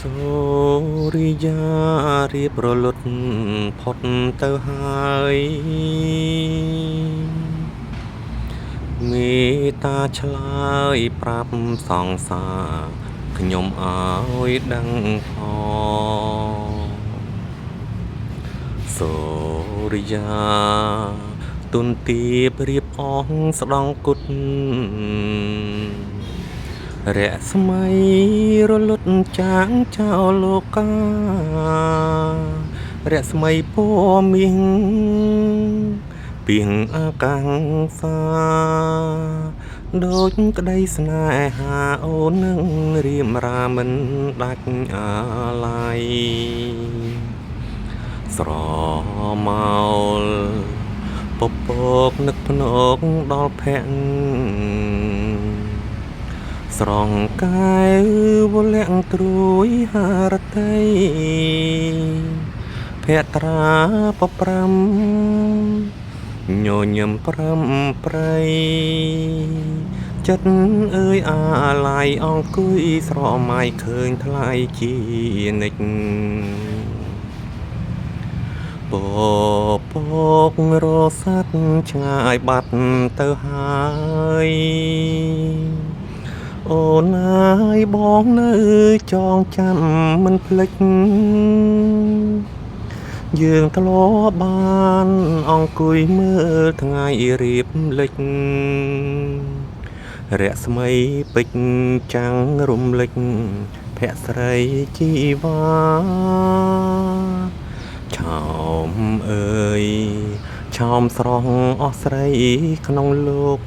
សូរិយារៀបរលត់ផុតទៅហើយមេត្តាឆ្លើយប្រាប់សង្សារខ្ញុំឲ្យដឹងផងសូរិយាទុនទាបរៀបអងស្ដង់គុតរស្មីរលត់ចាងចោលលោការស្មីពណ៌មាសពីងអាកាំងសាដូចក្តីស្នេហាអូននឹងរៀមរាមិនដាច់អាឡ័យស្រមោលពពកនឹកភ្នកដល់ភ័ក្រស្រងកែវវលាក់ត្រួយហារតីភត្រាបប្រាំញញឹមប្រាំប្រៃចិត្តអើយអាឡ័យអង្គុយស្រមៃឃើញថ្លៃជានិច្ចពពករស័តឆ្ងាយបាត់ទៅហើយអូនអើយបងនៅចងចាំមិនភ្លេចយើងធ្លាប់បានអង្គុយមើលថ្ងៃរៀបលិចរស្មីពេជ្រចាំងរំលេចភក្ត្រស្រីជីវ៉ាឆោមអើយឆោមស្រស់អស់ស្រីក្នុងលោក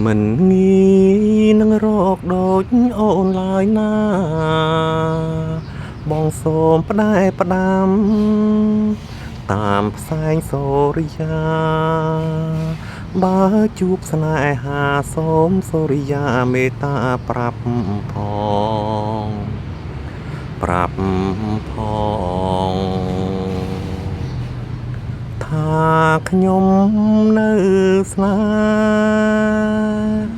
មិនងាយនឹងរកដូចអូនឡើយណាបងសូមផ្ដែផ្ដាំតាមផ្សែងសូរិយាបើជួបស្នេហាសូមសូរិយាមេត្តាប្រាប់ផងថាខ្ញុំនៅស្នេហ៍